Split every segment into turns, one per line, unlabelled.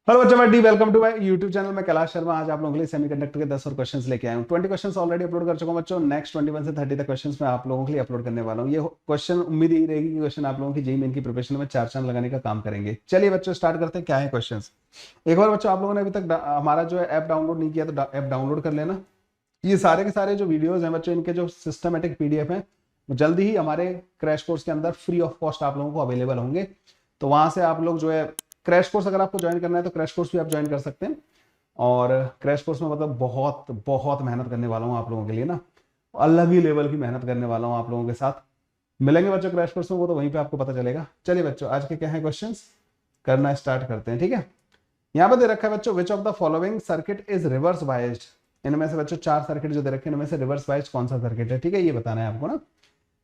Hello बच्चों, मैं डी welcome to my YouTube channel में कैलाश शर्मा। आज आप लोगों के लिए सेमीकंडक्टर के 10 और क्वेश्चंस लेके आया हूँ। 20 क्वेश्चंस ऑलरेडी अपलोड कर चुका हूँ बच्चों। नेक्स्ट 21 से 30 तक क्वेश्चंस मैं आप लोगों के लिए अपलोड करने वाला हूँ। ये क्वेश्चन उम्मीद ही रहेगी कि क्वेश्चन आप लोगों की जेईई मेन की प्रिपरेशन में चार चांद लगाने का काम करेंगे। चलिए बच्चों स्टार्ट करते हैं। क्या है क्वेश्चन। एक बार बच्चों, आप लोगों ने अभी तक हमारा जो है ऐप डाउनलोड नहीं किया तो ऐप डाउनलोड कर लेना। ये सारे के सारे जो वीडियोज हैं बच्चों, इनके जो सिस्टमेटिक पीडीएफ है वो जल्दी ही हमारे क्रैश कोर्स के अंदर फ्री ऑफ कॉस्ट आप लोगों को अवेलेबल होंगे। तो वहां से आप लोग जो है क्रैश कोर्स, अगर आपको ज्वाइन करना है तो क्रैश कोर्स भी आप ज्वाइन कर सकते हैं। और क्रैश कोर्स में मतलब बहुत बहुत मेहनत करने वाला हूँ आप लोगों के लिए ना, अलग ही लेवल की मेहनत करने वाला हूँ आप लोगों के साथ। मिलेंगे बच्चों क्रैश कोर्स में, वो तो वहीं पे आपको पता चलेगा। चलिए बच्चों, आज के क्या है क्वेश्चंस, करना स्टार्ट करते हैं। ठीक है, यहाँ पे दे रखा है बच्चों, which of the following circuit is reverse biased. इनमें से बच्चों चार सर्किट जो दे रखे हैं, इनमें से रिवर्स बाइस्ड कौन सा सर्किट है। ठीक है, ये बताना है आपको ना,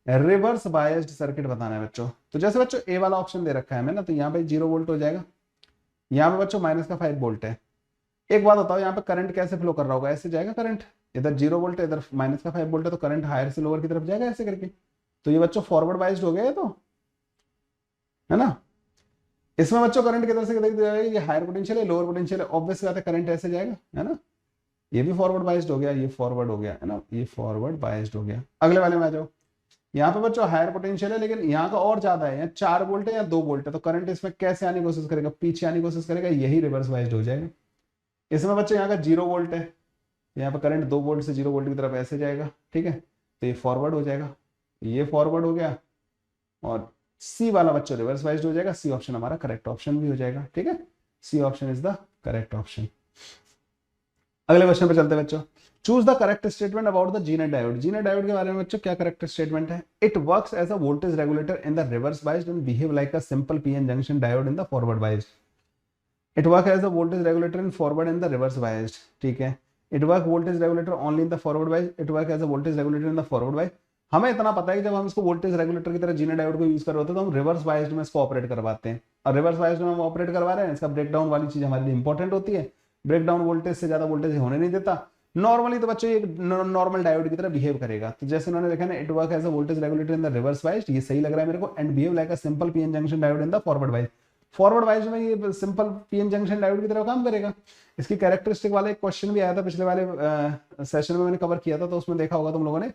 रिवर्स बाइस्ड सर्किट बताना है बच्चों। तो जैसे बच्चों ए वाला ऑप्शन दे रखा है हमें ना, तो यहाँ पे 0 वोल्ट हो जाएगा। यहाँ पे बच्चों माइनस का 5 वोल्ट है। एक बात बताओ, यहाँ पे करंट कैसे फ्लो कर रहा होगा, ऐसे जाएगा करंट। इधर 0 वोल्ट है, इधर माइनस का 5 वोल्ट है, तो करंट हायर से लोअर की तरफ जाएगा ऐसे करके। तो ये बच्चों फॉरवर्ड बाइस्ड हो गया है, तो है ना। इसमें बच्चों करंट किधर से किधर जाएगा, ये हायर पोटेंशियल है, लोअर पोटेंशियल है, ऑब्वियस बात है करंट ऐसे जाएगा, है ना। ये भी फॉरवर्ड बाइस्ड हो गया, ये फॉरवर्ड हो गया, है ना, ये फॉरवर्ड बाइस्ड हो गया। अगले वाले में आ जाओ। यहाँ पे बच्चों हायर पोटेंशियल है, लेकिन यहाँ का और ज्यादा है, यहाँ 4 वोल्ट है या 2 वोल्ट है, तो करंट इसमें कैसे आने की कोशिश करेगा, पीछे आने की कोशिश करेगा, यही रिवर्स बाइस्ड हो जाएगा। इसमें बच्चों यहाँ का 0 वोल्ट है, यहाँ पे करंट 2 वोल्ट से 0 वोल्ट की तरफ ऐसे जाएगा। ठीक है, तो ये फॉरवर्ड हो जाएगा, ये फॉरवर्ड हो गया, और सी वाला बच्चों रिवर्स वाइज हो जाएगा। सी ऑप्शन हमारा करेक्ट ऑप्शन भी हो जाएगा। ठीक है, C option is the correct option. अगले क्वेश्चन पे चलते हैं बच्चों। Choose the correct statement about the zener diode. Zener diode के बारे में बच्चों क्या करेक्ट स्टेटमेंट है। It works as a voltage regulator in the reverse biased and behave like a simple PN junction diode in the forward biased. It work as a voltage regulator in forward in the reverse biased. ठीक है, it work voltage regulator only in the forward biased, it work as a voltage regulator in the forward biased. हमें इतना पता है कि जब हम इसको वोल्टेज रेगुलेटर की तरह जीनर डायोड को यूज कर रहे होते हैं तो हम रिवर्स बाइस्ड में इसको ऑपरेट करवाते हैं। और रिवर्स बाइस्ड में हम ऑपरेट करवा रहे हैं, इसका ब्रेकडाउन वाली चीज हमारे लिए इंपॉर्टेंट होती है। ब्रेकडाउन वोल्टेज से ज्यादा वोल्टेज होने नहीं देता। नॉर्मली तो बच्चों ये नॉर्मल डायोड की तरह बिहेव करेगा। तो जैसे उन्होंने लिखा है, it work as a voltage regulator in the reverse biased, ये सही लग रहा है मेरे को, and behave like a simple PN junction diode in the forward biased. Forward wise में ये सिंपल पीएन जंक्शन डायोड की तरह काम करेगा। इसकी कैरेक्टरिस्टिक वाला एक क्वेश्चन भी आया था पिछले वाले सेशन में, मैंने कवर किया था, तो उसमें देखा होगा तुम लोगों ने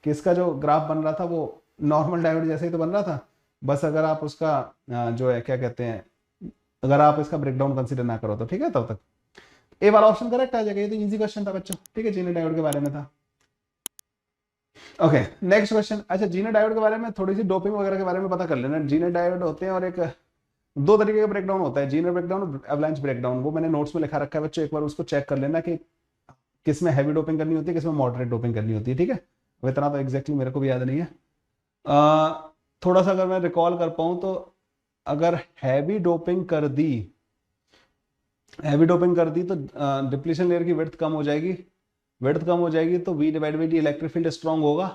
कि इसका जो ग्राफ बन रहा था वो नॉर्मल डायोड जैसे ही तो बन रहा था। बस अगर आप उसका जो है क्या कहते हैं, अगर आप इसका ब्रेकडाउन कंसिडर ना करो तो ठीक है, तब तक ए वाला ऑप्शन करेक्ट आ जाएगा। ये तो इजी क्वेश्चन था बच्चों। ठीक है, जीनर डायोड के बारे में था। Okay, next question. अच्छा, जीनर डायोड के बारे में थोड़ी सी डोपिंग वगैरह के बारे में पता कर लेना। जीनर डायोड होते हैं और एक दो तरीके का ब्रेकडाउन होता है, जीनर ब्रेकडाउन और एवलांच ब्रेकडाउन। वो मैंने नोट्स में लिखा रखा है बच्चों, एक बार उसको चेक कर लेना कि किस में हैवी डोपिंग करनी होती है, किस में मॉडरेट डोपिंग करनी होती है। ठीक है, अब इतना तो एग्जैक्टली मेरे को भी याद नहीं है। थोड़ा सा अगर मैं रिकॉल कर पाऊँ तो, अगर हैवी डोपिंग कर दी, हैवी डोपिंग कर दी तो डिप्लीशन लेयर की विड्थ कम हो जाएगी। विड्थ कम हो जाएगी तो V divide by d electric field strong होगा।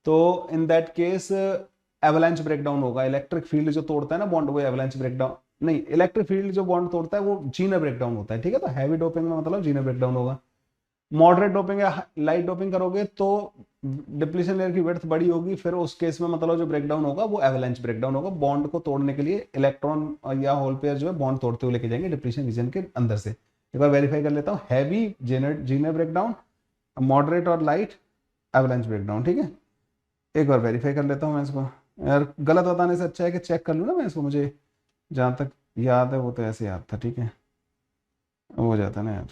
तो in that case avalanche breakdown होगा। इलेक्ट्रिक फील्ड जो तोड़ता है ना बॉन्ड, वो एवलांच ब्रेकडाउन नहीं, इलेक्ट्रिक फील्ड जो बॉन्ड तोड़ता है वो जीनर ब्रेकडाउन होता है। ठीक है, तो हैवी डोपिंग में मतलब जीनर ब्रेकडाउन होगा। मॉडरेट डोपिंग या लाइट डोपिंग करोगे तो डिप्लीशन लेयर की विड्थ बड़ी होगी, फिर उस केस में मतलब जो ब्रेकडाउन होगा वो एवलांच ब्रेकडाउन होगा। बॉन्ड को तोड़ने के लिए इलेक्ट्रॉन या होल पेयर जो है बॉन्ड तोड़ते हुए लेके जाएंगे डिप्लीशन रीजन के अंदर से। एक बार वेरीफाई कर लेता हूँ, heavy Zener Zener breakdown, moderate और लाइट एवलांच ब्रेकडाउन। ठीक है, एक बार वेरीफाई कर लेता हूँ मैं इसको। यार गलत बताने से अच्छा है कि चेक कर लूँ ना मैं इसको, मुझे जहाँ तक याद है वो तो ऐसे याद था। ठीक है, हो जाता है ना यार,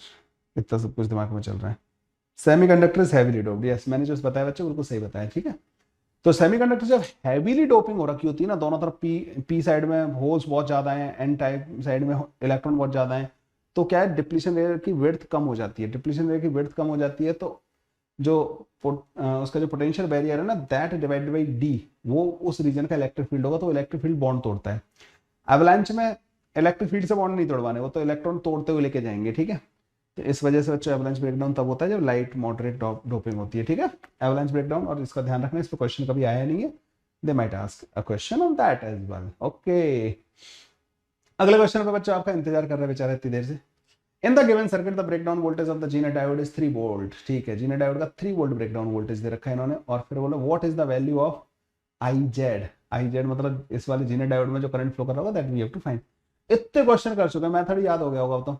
इतना सब कुछ दिमाग में चल रहा है। Semiconductor is heavily doped, yes मैंने जो बताया बच्चे बिल्कुल सही बताया। ठीक है, तो सेमीकंडक्टर जब हैवीली डोपिंग हो रखी होती है ना, दोनों तरफ पी पी साइड में होल्स बहुत ज्यादा हैं, एन टाइप साइड में इलेक्ट्रॉन बहुत ज्यादा हैं, तो क्या है, डिप्लीशन लेयर की विड्थ कम हो जाती है। डिप्लीशन लेयर की विड्थ कम हो जाती है तो जो उसका जो पोटेंशियल बैरियर है ना, दैट डिवाइडेड बाई डी, वो उस रीजन का इलेक्ट्रिक फील्ड होगा, तो इलेक्ट्रिक फील्ड बॉन्ड तोड़ता है। एवलांच में इलेक्ट्रिक फील्ड से बॉन्ड नहीं तोड़वाने, वो तो इलेक्ट्रॉन तोड़ते हुए लेके जाएंगे। ठीक है, तो इस वजह से बच्चों एवलांच ब्रेकडाउन तब होता है जब लाइट मॉडरेट डोपिंग होती है। ठीक है, एवलांच ब्रेकडाउन, और इसका ध्यान रखना, इस पर क्वेश्चन कभी आया नहीं है। They might ask a question on that as well. Okay, अगले क्वेश्चन पे बच्चों आपका इंतजार कर रहे हैं बेचारा इतनी देर से। In the given circuit the breakdown voltage of the zener diode is 3 volt. ठीक है, जीनर डायोड का 3 वोल्ट ब्रेकडाउन वोल्टेज दे रखा है इन्होंने, और फिर बोला what is the value of I Z. I Z मतलब इस वाले जीनर डायोड में जो करंट फ्लो कर रहा होगा, that we have to find. इतने क्वेश्चन कर चुके हैं, मेथड याद हो गया होगा। तो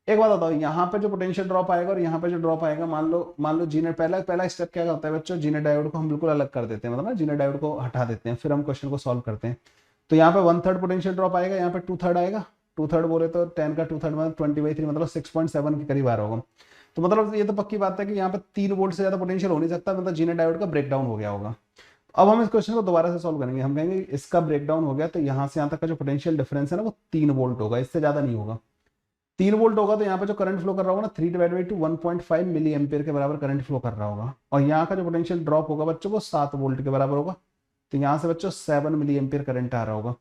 एक बात बताओ, यहाँ पे जो पोटेंशियल ड्रॉप आएगा और यहाँ पे जो ड्रॉप आएगा, मान लो जीने, पहला पहला स्टेप क्या होता है बच्चों, जीने डायोड को हम बिल्कुल अलग कर देते हैं, मतलब ना जीने डायोड को हटा देते हैं, फिर हम क्वेश्चन को सॉल्व करते हैं। तो यहाँ पे 1/3 पोटेंशियल ड्रॉप आएगा, यहाँ पे 2/3 आएगा। 2/3 बोले तो 10 का 2/3 मतलब 20/3 मतलब 6.7 के करीब आ रहा होगा। तो मतलब ये तो पक्की बात है कि यहाँ पे 3 वोल्ट से ज्यादा पोटेंशियल हो नहीं सकता, मतलब जीने डायोड का ब्रेकडाउन हो गया होगा। अब हम इस क्वेश्चन को दोबारा से सॉल्व करेंगे, हम कहेंगे इसका ब्रेकडाउन हो गया तो यहाँ से यहाँ तक का जो पोटेंशियल डिफरेंस है ना वो 3 वोल्ट होगा, इससे ज्यादा नहीं होगा। 3 वोल्ट होगा तो यहाँ पे जो करंट फ्लो कर रहा होगा ना 3/2 1.5 मिली एम्पियर के बराबर करंट फ्लो कर रहा होगा। और यहाँ का जो पोटेंशियल ड्रॉप होगा बच्चों वो 7 वोल्ट के बराबर होगा। तो यहाँ से बच्चों 7 मिली एम्पियर करंट आ रहा होगा।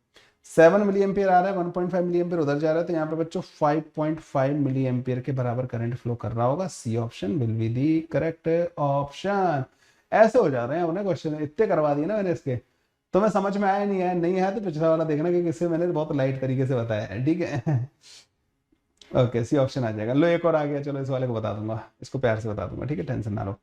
7 मिली एम्पियर आ रहा है, 1.5 मिली एम्पियर उधर जा रहा है, तो यहाँ पे बच्चों 5.5 मिली एम्पियर के बराबर करंट फ्लो कर रहा होगा। C option will be the correct option. ऐसे हो जा रहे हैं अपने क्वेश्चन, इतने करवा दिए ना मैंने इसके। तो मैं समझ में आया नहीं आया, नहीं आया तो पिछला वाला देखना कि किससे मैंने बहुत लाइट तरीके से बताया है, ठीक है। ओके, सी ऑप्शन आ जाएगा। लो एक और आ गया, चलो इस वाले को बता दूंगा, इसको प्यार से बता दूंगा, ठीक है, टेंशन ना लो।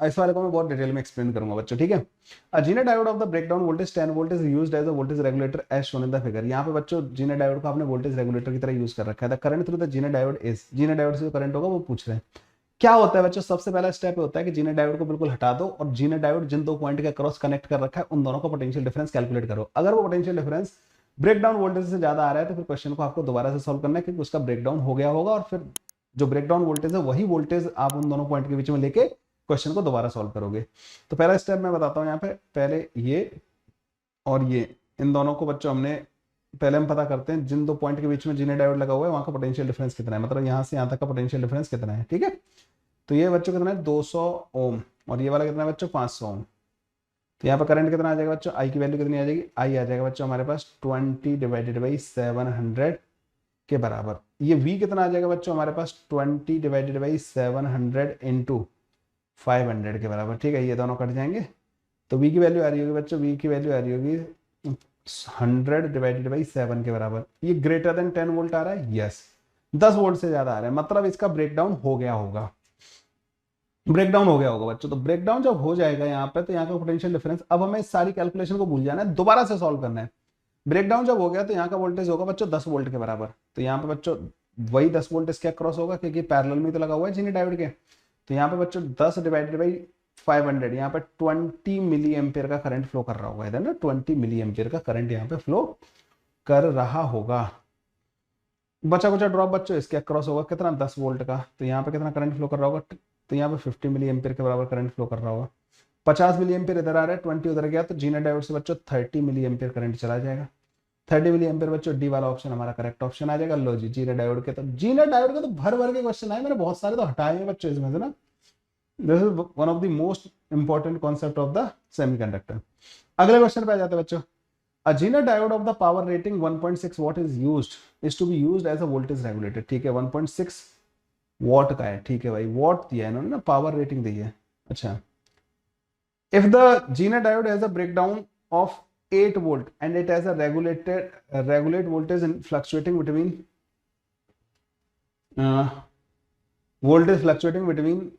इस वाले को मैं बहुत डिटेल में एक्सप्लेन करूंगा बच्चों, ठीक है। A Zener diode of the breakdown voltage 10 volt is used as a voltage regulator as shown in the figure. यहाँ पे बच्चों जीने डायोड को आपने वोल्टेज रेगुलेटर की तरह यूज कर रखा है। द करंट थ्रू द जीने डायोड इज, जीने डायोड से जो करंट होगा वो पूछ रहे हैं। क्या होता है बच्चों, सबसे पहला स्टेप होता है कि जीने डायोड को बिल्कुल हटा दो और जीने डायोड जिन दो पॉइंट के क्रॉस कनेक्ट कर रखा है उन दोनों का पोटेंशियल डिफरेंस कैलकुलेट करो। अगर वो पोटेंशियल डिफरेंस ब्रेकडाउन वोल्टेज से ज्यादा आ रहा है तो फिर क्वेश्चन को आपको दोबारा से सॉल्व करना है, क्योंकि उसका ब्रेकडाउन हो गया होगा और फिर जो ब्रेकडाउन वोल्टेज है वही वोल्टेज आप उन दोनों पॉइंट के बीच में लेके क्वेश्चन को दोबारा सॉल्व करोगे। तो पहला स्टेप मैं बताता हूँ यहाँ पे, पहले ये और ये, इन दोनों को बच्चों हमने पहले हम पता करते हैं जिन दो पॉइंट के बीच में जीने डायोड लगा हुआ है वहां का पोटेंशियल डिफरेंस कितना है, मतलब यहाँ से यहाँ तक का पोटेंशियल डिफरेंस कितना है, ठीक है। तो ये बच्चों कितना है 200 ओम, और ये वाला कितना है बच्चों 500 ओम। तो यहाँ पर करंट कितना आ जाएगा बच्चों, आई की वैल्यू कितनी आ जाएगी, आई आ जाएगा बच्चों हमारे पास 20/700 के बराबर। ये V कितना आ जाएगा बच्चों हमारे पास 20/700 इंटू 500 के बराबर, ठीक है। ये दोनों कट जाएंगे तो V की वैल्यू आ रही होगी बच्चों, V की वैल्यू आ रही होगी 100/7 के बराबर। ये ग्रेटर देन 10 वोल्ट आ रहा है, यस 10 वोल्ट से ज्यादा आ रहा है, मतलब इसका ब्रेकडाउन हो गया होगा, ब्रेकडाउन हो गया होगा बच्चों। तो ब्रेकडाउन जब हो जाएगा यहाँ पे तो यहाँ का पोटेंशियल डिफरेंस, अब हमें इस सारी कैलकुलेशन को भूल जाना है, दोबारा से सॉल्व करना है। ब्रेकडाउन जब हो गया तो यहाँ का वोल्टेज होगा बच्चों 10 वोल्ट के बराबर। तो यहाँ पे बच्चों वही 10 वोल्ट इसके अक्रॉस होगा क्योंकि पैरेलल में तो लगा हुआ है जीने डायोड के। तो यहाँ पे बच्चों 10/500, यहाँ पे 20 मिली एम्पियर का करंट फ्लो कर रहा होगा, इधर ना 20 मिली एम्पियर का करंट यहाँ पे फ्लो कर रहा होगा। बचा कुचा ड्रॉप बच्चों इसके अक्रॉस होगा कितना 10 वोल्ट का, तो यहाँ पे कितना करंट फ्लो कर रहा होगा, तो यहाँ पे 50 मिली एम्पियर के बराबर करंट फ्लो कर रहा होगा। 50 मिली एम्पियर इधर आ रहा है, 20 उधर गया, तो जीने डायोड से बच्चों 30 मिली एम्पियर करंट चला जाएगा। 30 मिली एम्पियर बच्चों डी वाला ऑप्शन हमारा करेक्ट ऑप्शन आ जाएगा। लो जी, जीने डायोड के, तो जीने डायोड के तो भर भर के क्वेश्चन आए, मैंने बहुत सारे तो हटाए हैं बच्चों इसमें से ना। This is one of the most important concept of the semiconductor. अगले क्वेश्चन पे आ जाते हैं बच्चों। A Zener diode of the power rating 1.6 watt is to be used as a voltage regulator, ठीक है। 1.6 वॉट का है, ठीक है भाई, वॉट दिया है इन्होंने ना, पावर रेटिंग दी है, अच्छा। If the Zener diode has a breakdown of 8 volt and it has a regulate voltage in fluctuating between voltage fluctuating between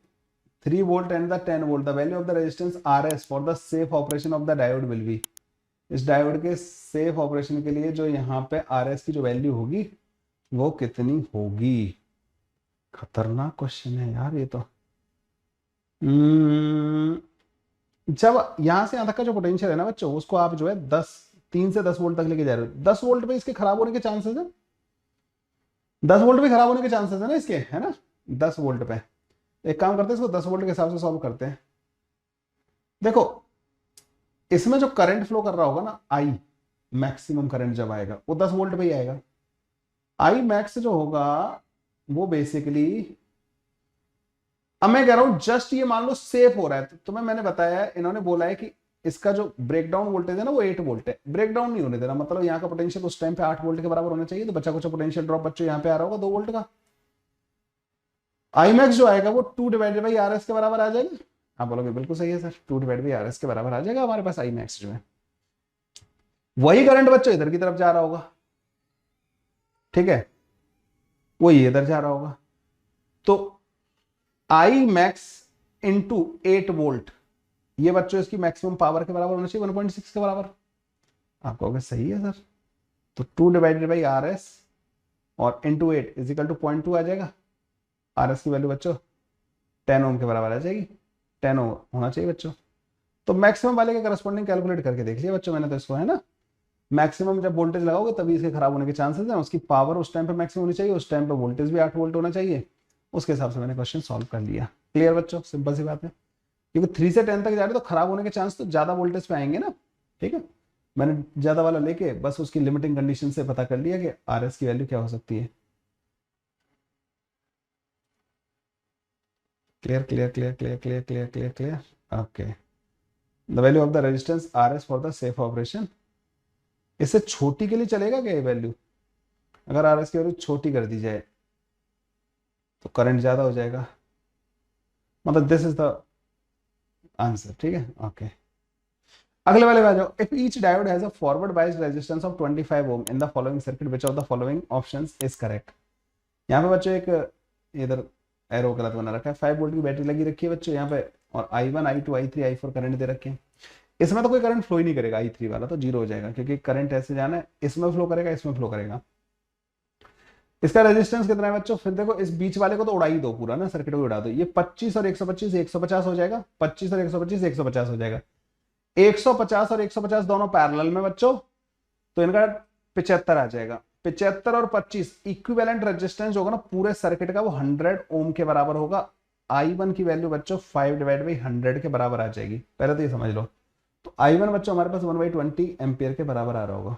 3 volt and the 10 volt, the value of the resistance RS for the safe operation of the diode will be, इस diode के safe operation के लिए जो यहाँ पे RS की जो value होगी वो कितनी होगी। खतरनाक क्वेश्चन है यार ये तो। जब यहाँ से यहाँ तक का जो पोटेंशियल है ना बच्चों, उसको आप जो है 3 से 10 वोल्ट तक लेके जा रहे हो, 10 वोल्ट पे इसके खराब होने के चांसेस है, 10 वोल्ट पे खराब होने के चांसेस है ना इसके, है ना। 10 वोल्ट पे एक काम करते हैं, इसको 10 वोल्ट के हिसाब से सॉल्व करते हैं। देखो इसमें जो करंट फ्लो कर रहा होगा ना, आई मैक्सिमम करंट जब आएगा वो 10 वोल्ट पे ही आएगा। आई मैक्स जो होगा वो बेसिकली, अब मैं कह रहा हूं जस्ट ये मान लो सेफ हो रहा है, तो तुम्हें मैंने बताया है, इन्होंने बोला है कि इसका जो ब्रेकडाउन वोल्टेज है ना वो 8 वोल्ट है, ब्रेकडाउन नहीं होने देना, मतलब यहाँ का पोटेंशियल उस टाइम पे 8 वोल्ट के बराबर होना चाहिए। तो बच्चा कुछ पोटेंशियल ड्रॉप बच्चों यहाँ पे आ रहा होगा 2 वोल्ट का। आई मैक्स जो आएगा वो 2/RS के बराबर आ जाएगा। आप बोलोगे बिल्कुल सही है सर, 2/RS के बराबर आ जाएगा हमारे पास आई मैक्स जो है। वही करंट बच्चों इधर की तरफ जा रहा होगा, ठीक है, वो ये इधर जा रहा होगा। तो आई मैक्स इंटू 8 वोल्ट, ये बच्चों इसकी मैक्सिमम पावर के बराबर होना चाहिए 1.6 के बराबर। आप कहोगे सही है सर, तो 2/RS और इंटू 8 इज इक्वल टू 0.2 आ जाएगा। आर एस की वैल्यू बच्चों 10 ओम के बराबर आ जाएगी, 10 ओम होना चाहिए बच्चों। तो मैक्सिमम वाले के करस्पॉन्डिंग कैलकुलेट करके देख लिया बच्चों मैंने तो इसको, है ना। मैक्सिमम जब वोल्टेज लगाओगे तभी इसके खराब होने के चांसेस हैं, उसकी पावर उस टाइम पे मैक्सिमम होनी चाहिए, उस टाइम पे वोल्टेज भी 8 वोल्ट होना चाहिए, उसके हिसाब से मैंने क्वेश्चन सॉल्व कर लिया। क्लियर बच्चों, सिंपल सी बात है, क्योंकि 3 से 10 तक जा रहे तो खराब होने के चांस तो ज्यादा वोल्टेज पे आएंगे ना। ठीक है, मैंने ज्यादा वाला लेके बस उसकी लिमिटिंग कंडीशन से पता कर लिया कि आर एस की वैल्यू क्या हो सकती है। Clear clear clear clear clear clear clear clear okay. The value of the resistance R S for the safe operation, इससे छोटी के लिए चलेगा क्या ये वैल्यू? अगर आर एस की वैल्यू छोटी कर दी जाए तो करंट ज्यादा हो जाएगा, मतलब दिस इज द आंसर। ठीक है ओके, अगले वाले में आ जाओ। If each diode has a forward biased resistance of 25 ohm in the following circuit which of the following options is correct. यहाँ पे बच्चों एक इधर एरो गलत बना रखा है, 5 वोल्ट की बैटरी लगी रखी है बच्चों यहाँ पे, और I1 I2 I3 I4 current दे रखे हैं। इसमें तो कोई करंट फ्लो ही नहीं करेगा, I3 वाला तो जीरो हो जाएगा, क्योंकि करंट ऐसे जाना है, इसमें फ्लो करेगा इसमें फ्लो करेगा। इसका रेजिस्टेंस कितना है बच्चों? फिर देखो इस बीच वाले को तो उड़ा ही दो पूरा ना, सर्किट को उड़ा दो। ये 25 और 125 150 हो जाएगा, 25 और 125 150 हो जाएगा, 150 और 150 दोनों पैरेलल में बच्चों, तो इनका 75 आ जाएगा। 75 और 25 इक्विवेलेंट रेजिस्टेंस होगा ना पूरे सर्किट का, वो 100 ओम के बराबर होगा। I1 की वैल्यू बच्चों 5/100 के बराबर आ जाएगी, पहले तो ये समझ लो। तो I1 बच्चों हमारे पास 1/20 एम्पियर के बराबर आ रहा होगा,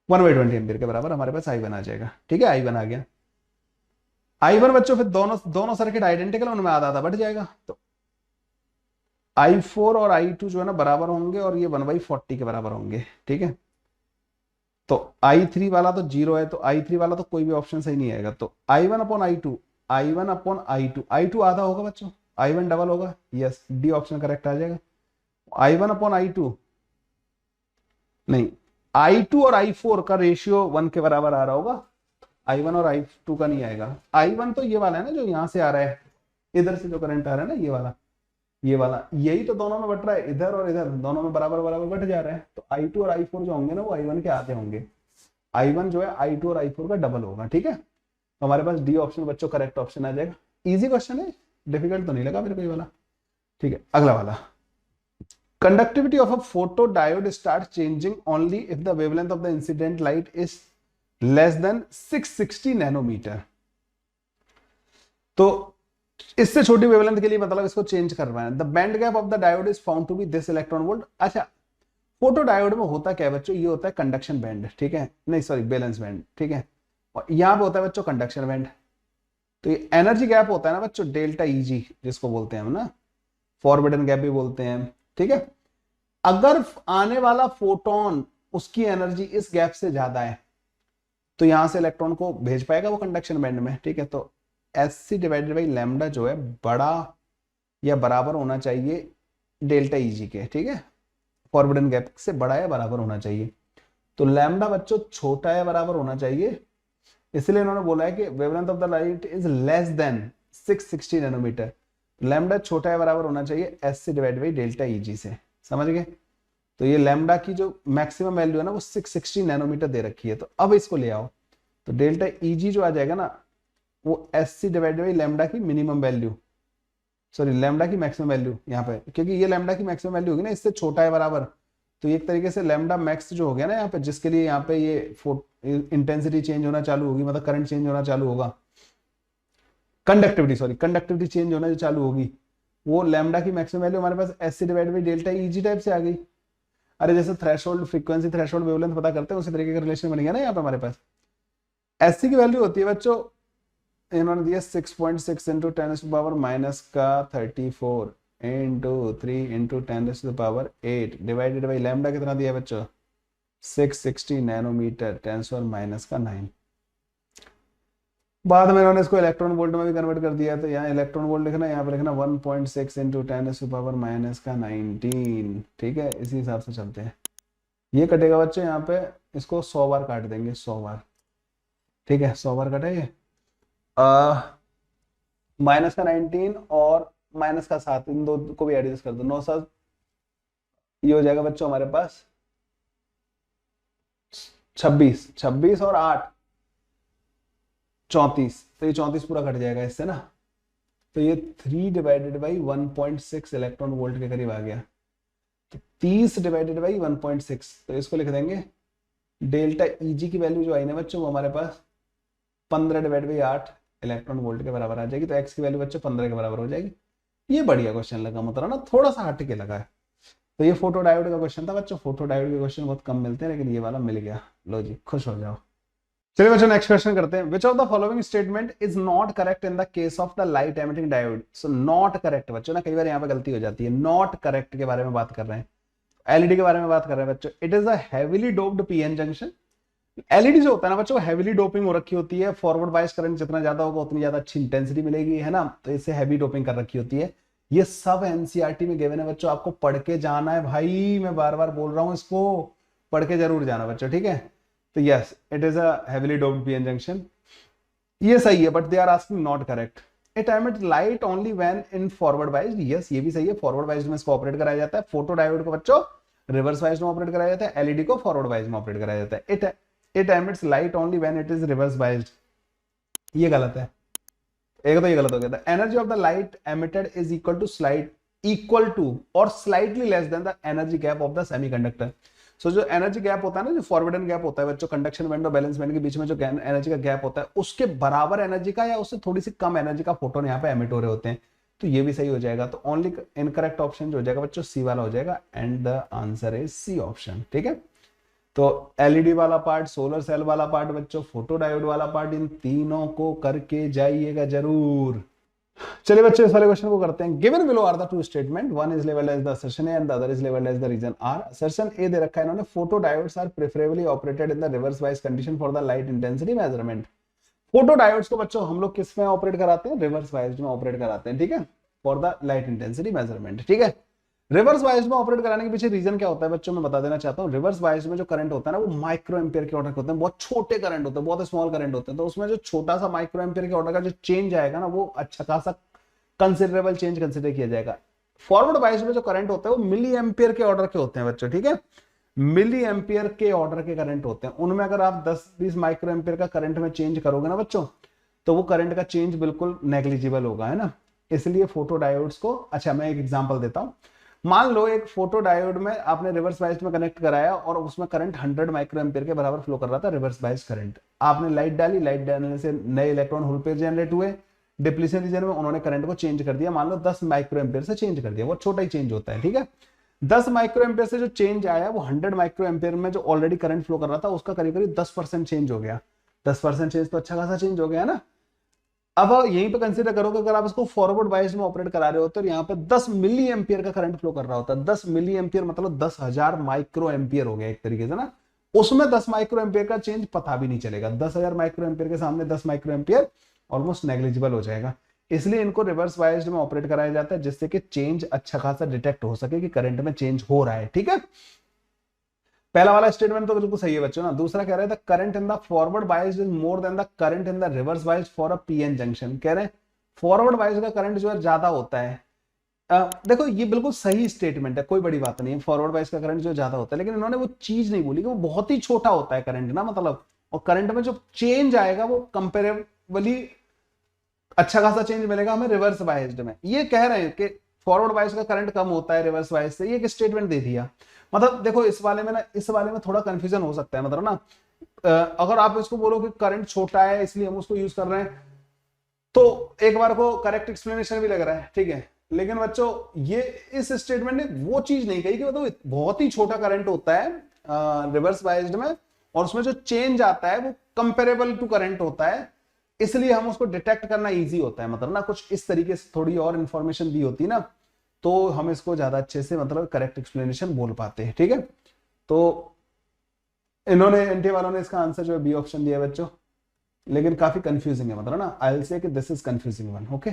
1/20 एम्पियर के बराबर हमारे पास I1 आ जाएगा। ठीक है, I1 आ गया। I1 बच्चों फिर दोनों दोनों सर्किट आइडेंटिकल, उनमें आधा आधा बढ़ जाएगा, तो I4 और I2 जो है ना बराबर होंगे, और ये 1/40 के बराबर होंगे। ठीक है, तो I3 वाला तो जीरो है, तो I3 वाला तो कोई भी ऑप्शन सही नहीं आएगा। तो I1 upon I2, I1 upon I2, I2 आधा होगा बच्चों, I1 डबल होगा, यस डी ऑप्शन करेक्ट आ जाएगा। I1 अपॉन I2 नहीं, I2 और I4 का रेशियो 1 के बराबर आ रहा होगा, I1 और I2 का नहीं आएगा। I1 तो ये वाला है ना जो यहां से आ रहा है, इधर से जो करंट आ रहा है ना, ये वाला यही तो दोनों में बट रहा है, इधर और इधर दोनों में बराबर बराबर बट जा रहा है। तो I2 और I4 जो होंगे ना वो I1 के आधे होंगे, I1 जो है I2 और I4 का डबल होगा। ठीक है, तो हमारे पास डी ऑप्शन बच्चों करेक्ट ऑप्शन आ जाएगा। इजी क्वेश्चन है, डिफिकल्ट तो नहीं लगा मेरे को ये वाला। ठीक है, अगला वाला, conductivity of a photodiode starts changing only if the wavelength of the incident light is less than 660 nanometre. तो इससे छोटी वेवलेंथ के लिए मतलब इसको चेंज करना है। The band gap of the diode is found to be this electron volt. अच्छा, फोटो डायोड में होता क्या है बच्चों? ये होता है कंडक्शन बैंड, ठीक है, नहीं सॉरी बैलेंस बैंड, ठीक है, और यहाँ पे होता है बच्चों कंडक्शन बैंड। तो ये एनर्जी गैप होता है ना बच्चों, डेल्टा ईजी जिसको बोलते हैं हम ना, फॉरवर्डन गैप भी बोलते हैं। ठीक है, अगर आने वाला फोटोन उसकी एनर्जी इस गैप से ज्यादा है तो यहां से इलेक्ट्रॉन को भेज पाएगा वो कंडक्शन बैंड में। ठीक है, तो SC डिवाइडेड बाई लैम्डा जो है बड़ा या बराबर होना चाहिए डेल्टा ईजी के। ठीक है, फॉरवर्डन गैप से बड़ा या बराबर होना चाहिए। तो लैम्डा बच्चों छोटा या बराबर होना चाहिए, इसलिए इन्होंने बोला है कि wavelength of the light is less than 660 nanometre. Lambda छोटा या बराबर होना चाहिए SC divided by delta E g से, समझ गए? तो ये लैम्डा की जो मैक्सिमम वैल्यू है ना वो 660 नैनोमीटर दे रखी है। तो अब इसको ले आओ, तो डेल्टा ईजी जो आ जाएगा ना वो SC डिवाइडेड बाई लैम्डा की मिनिमम वैल्यू, सॉरी लैम्डा की मैक्सिमम वैल्यू यहाँ पे, क्योंकि ये लैम्डा की मैक्सिमम वैल्यू होगी ना इससे छोटा है बराबर, तो एक तरीके से लैम्डा मैक्स जो हो गया ना यहाँ पे, जिसके लिए यहाँ पे ये इंटेंसिटी चेंज होना चालू होगी, मतलब करंट चेंज होना चालू होगा, कंडक्टिविटी चेंज होना जो चालू होगी, वो लैम्डा की मैक्सिमम वैल्यू हमारे पास SC divided by delta easy type से आ गई। अरे जैसे थ्रेशोल्ड फ्रीक्वेंसी, थ्रेशोल्ड वेवलेंथ पता करते हैं, उसी तरीके का रिलेशन बन गया ना यहाँ पे हमारे पास। SC की वैल्यू होती है बच्चों, इन्होंने दिया 6.6 इंटू 10 टू पावर माइनस का 34 into 3 into 10 to power 8 divided by lambda कितना दिया बच्चों? 660 नैनोमीटर 10 टू माइनस का 9। बाद में इन्होंने इसको इलेक्ट्रॉन वोल्ट में भी कन्वर्ट कर दिया, तो यहाँ इलेक्ट्रॉन वोल्ट लिखना, यहाँ पर लिखना 1.6 इंटू 10 टू पावर माइनस का 19। ठीक है, इसी हिसाब से चलते हैं। ये कटेगा बच्चों यहाँ पे, इसको 100 बार काट देंगे, 100 बार। ठीक है, 100 बार कटेगा, माइनस का 19 और माइनस का 7, इन दो को भी एडजस्ट कर दो, 9 7, ये हो जाएगा बच्चों हमारे पास 26, 26 और 8 34, तो ये 34 पूरा कट जाएगा इससे ना, तो ये 3 डिवाइडेड बाई 1.6 इलेक्ट्रॉन वोल्ट के करीब आ गया। तो 30 डिवाइडेड बाई 1.6, तो इसको लिख देंगे डेल्टा ईजी की वैल्यू जो आई ना बच्चों वो हमारे पास 15 डिवाइड बाई 8 इलेक्ट्रॉन वोल्ट के बराबर आ जाएगी। तो एक्स की वैल्यू बच्चों 15 के बराबर हो जाएगी। ये बढ़िया क्वेश्चन लगा, मतलब ना थोड़ा सा हट के लगा है। तो ये फोटो डायोड का क्वेश्चन था बच्चों। फोटो डायोड के क्वेश्चन बहुत कम मिलते हैं, लेकिन ये वाला मिल गया। लो जी, खुश हो जाओ। चलिए बच्चों नेक्स्ट क्वेश्चन करते हैं। Which of the following statement is not correct in the case of the light emitting diode. So not correct बच्चों ना, कई बार यहाँ पे गलती हो जाती है। नॉट करेक्ट के बारे में बात कर रहे हैं, एलईडी के बारे में बात कर रहे हैं बच्चों। It is a heavily doped PN junction. LED जो होता है ना बच्चों, हेवीली डोपिंग हो रखी होती है। फॉरवर्ड बायस करंट जितना ज्यादा होगा उतनी ज्यादा अच्छी इंटेंसिटी मिलेगी, है ना। तो इससे हैवी डोपिंग कर रखी होती है। ये सब एनसीईआरटी में गिवन है बच्चों, आपको पढ़ के जाना है भाई। मैं बार बार बोल रहा हूं, इसको पढ़ के जरूर जाना बच्चों, ठीक है। तो yes, it is a heavily doped PN junction. ये सही है, but they are asking not correct. It emit light only when in forward biased. Yes, ये भी सही है, फॉरवर्ड बाइज्ड में इसको ऑपरेट कराया जाता है। फोटो डायोड को बच्चों रिवर्स बाइज्ड में ऑपरेट कराया जाता है, एलईडी को फॉरवर्ड बाइज्ड में ऑपरेट कराया जाता है। It emits light only when it is reverse biased. ये गलत है, एक तो ये गलत हो गया था। Energy of the light emitted is equal to और slightly less than the energy gap of the semiconductor. So जो एनर्जी गैप होता है ना, जो फॉरवर्डन गैप होता है बच्चों, कंडक्शन बैंड और बैलेंस बैंड के बीच में जो एनर्जी का गैप होता है, उसके बराबर एनर्जी का या उससे थोड़ी सी कम एनर्जी का फोटोन यहाँ पे एमिट हो रहे होते हैं। तो ये भी सही हो जाएगा। तो ओनली इनकरेक्ट ऑप्शन जो हो जाएगा बच्चों सी वाला हो जाएगा, and the answer is C option, ठीक है। तो एलईडी वाला पार्ट, सोलर सेल वाला पार्ट बच्चों, फोटो डायोड वाला पार्ट, इन तीनों को करके जाइएगा जरूर। चलिए बच्चों इस वाले क्वेश्चन को करते हैं। Given below are the two statement, one is labelled as the assertion A and the other is labelled as the reason R. Assertion A दे रखा है इन्होंने, photo diodes are preferably operated in the reverse bias condition for the light intensity measurement. Photo diodes को बच्चों हम लोग किस में ऑपरेट कराते हैं? रिवर्स बायस में ऑपरेट कराते हैं, ठीक है, for the light intensity measurement, ठीक है। रिवर्स बायस में ऑपरेट कराने के पीछे रीजन क्या होता है बच्चों, मैं बता देना चाहता हूँ। रिवर्स बायस में जो करंट होता है ना, वो माइक्रो एम्पियर के ऑर्डर के होते हैं, बहुत छोटे करंट होते हैं, बहुत स्मॉल करंट होते हैं। तो उसमें जो छोटा सा माइक्रो एम्पियर के ऑर्डर का जो चेंज आएगा ना, वो अच्छा खासा कंसिडरेबल चेंज कंसिडर किया जाएगा। फॉरवर्ड बायस में जो करंट होते हैं वो मिली एम्पियर के ऑर्डर के होते हैं बच्चों, ठीक है। मिली एम्पियर के ऑर्डर के करंट होते हैं। उनमें अगर आप 10-20 माइक्रो एम्पियर का करंट में चेंज करोगे ना बच्चों, तो वो करंट का चेंज बिल्कुल नेग्लिजिबल होगा, है ना। इसलिए फोटो डायोड्स को, अच्छा मैं एक एग्जांपल देता हूं। मान लो एक फोटो डायोड में आपने रिवर्स बायस में कनेक्ट कराया और उसमें करंट 100 माइक्रो एम्पियर के बराबर फ्लो कर रहा था, रिवर्स बायस करंट। आपने लाइट डाली, लाइट डालने से नए इलेक्ट्रॉन होल पेयर जनरेट हुए। डिप्लीशन रीजन में उन्होंने करंट को चेंज कर दिया, मान लो 10 माइक्रो एम्पियर से चेंज कर दिया। वो छोटा ही चेंज होता है, ठीक है। 10 माइक्रो एम्पियर से जो चेंज आया वो 100 माइक्रो एम्पियर में जो ऑलरेडी करंट फ्लो कर रहा था उसका करीब करीब 10% चेंज हो गया। 10% चेंज तो अच्छा खासा चेंज हो गया है ना। अब यहीं पे कंसीडर करो कि अगर आप इसको फॉरवर्ड बायस में ऑपरेट करा रहे हो तो यहाँ पे 10 मिली एम्पियर का करंट फ्लो कर रहा होता है। 10 मिली एम्पियर मतलब 10,000 माइक्रो एम्पियर हो गया एक तरीके से ना। उसमें 10 माइक्रो एम्पियर का चेंज पता भी नहीं चलेगा। 10,000 माइक्रो एम्पियर के सामने 10 माइक्रो एम्पियर ऑलमोस्ट नेग्लिजिबल हो जाएगा। इसलिए इनको रिवर्स बायस्ड में ऑपरेट कराया जाता है, जिससे कि चेंज अच्छा खासा डिटेक्ट हो सके कि करंट में चेंज हो रहा है, ठीक है। पहला वाला स्टेटमेंट तो बिल्कुल सही है बच्चों ना। दूसरा कह रहे थे current in the forward biased is more than the current in the reverse biased for a PN junction. कह रहे हैं फॉरवर्ड बायस्ड का करंट जो है ज्यादा होता है। देखो ये बिल्कुल सही स्टेटमेंट है, कोई बड़ी बात नहीं है। फॉरवर्ड बायस का करंट जो ज्यादा होता है, लेकिन इन्होंने वो चीज नहीं बोली कि वो बहुत ही छोटा होता है करंट ना, मतलब। और करंट में जो चेंज आएगा वो कंपेरेबली अच्छा खासा चेंज मिलेगा हमें रिवर्स बायस्ड में। ये कह रहे हैं कि फॉरवर्ड बायस का करंट कम होता है रिवर्स बायस से, ये एक स्टेटमेंट दे दिया। मतलब देखो इस वाले में थोड़ा कंफ्यूजन हो सकता है, मतलब ना अगर आप इसको बोलो कि करंट छोटा है इसलिए हम उसको यूज कर रहे हैं, तो एक बार को करेक्ट एक्सप्लेनेशन भी लग रहा है, ठीक है। लेकिन बच्चों ये इस स्टेटमेंट ने वो चीज नहीं कही कि मतलब बहुत ही छोटा करंट होता है रिवर्स बायस्ड में, और उसमें जो चेंज आता है वो कंपेरेबल टू करंट होता है, इसलिए हम उसको डिटेक्ट करना इजी होता है। मतलब ना कुछ इस तरीके से थोड़ी और इंफॉर्मेशन दी होती ना, तो हम इसको ज्यादा अच्छे से मतलब करेक्ट एक्सप्लेनेशन बोल पाते हैं, ठीक है। तो इन्होंने एनटी वालों ने इसका आंसर जो है बी ऑप्शन दिया बच्चों, लेकिन काफी कंफ्यूजिंग है, मतलब ना आई विल से कि this is confusing one, okay.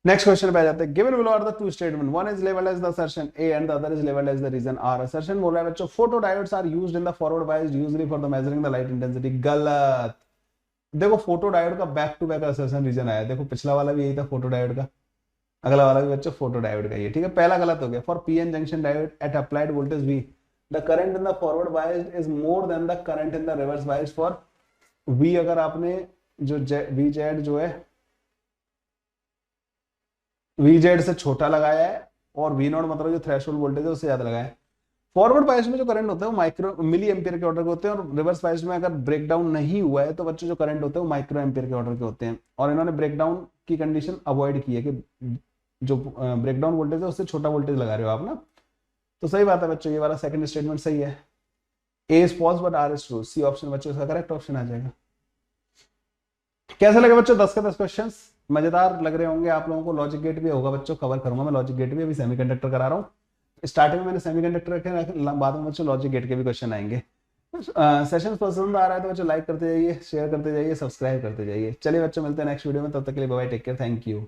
Next question पे आ जाते हैं। Given below are the two statement, one is labelled as the assertion A and the other is labelled as the reason R. Assertion बोल रहा है बच्चों photo diodes are used in the forward biased usually for the measuring the light intensity. गलत। देखो photo diode का back to back assertion reason आया, देखो पिछला वाला भी यही था फोटो डायोड का, अगला वाला भी बच्चों फोटो डायोड का ही है, ठीक है। पहला गलत हो गया। For PN junction diode at applied voltage V the current in the forward biased is more than the current in the reverse biased for V. अगर आपने जो वी जेड जो है वी जेड से छोटा लगाया है और वी नॉट मतलब जो थ्रेशोल्ड वोल्टेज है उससे ज्यादा लगाया है। फॉरवर्ड बायस में जो करंट होता है वो माइक्रो मिली एम्पियर के ऑर्डर के होते हैं, और रिवर्स बायस में अगर ब्रेकडाउन नहीं हुआ है तो बच्चों जो करंट होते हैं वो माइक्रो एम्पियर के ऑर्डर के होते हैं। और इन्होंने ब्रेकडाउन की कंडीशन अवॉइड की है कि जो ब्रेकडाउन वोल्टेज है उससे छोटा वोल्टेज लगा रहे हो आप ना। तो सही बात है बच्चों, ये वाला सेकंड स्टेटमेंट सही है। A is false but R is true, C option बच्चों इसका करेक्ट ऑप्शन आ जाएगा। कैसे लगे बच्चों 10 के 10 क्वेश्चंस? मजेदार लग रहे होंगे आप लोगों को। लॉजिक गेट भी होगा बच्चों, कवर करूंगा मैं लॉजिक गेट भी, अभी सेमीकंडक्टर करा रहा हूँ। स्टार्टिंग में मैंने सेमीकंडक्टर रखे, बाद में बच्चों लॉजिक गेट के भी क्वेश्चन आएंगे। सेशन पसंद आ रहा है तो बच्चों लाइक करते जाइए, शेयर करते जाइए, सब्सक्राइब करते जाइए। चलिए बच्चों मिलते हैं नेक्स्ट वीडियो में, तब तक के लिए bye bye, take care, thank you.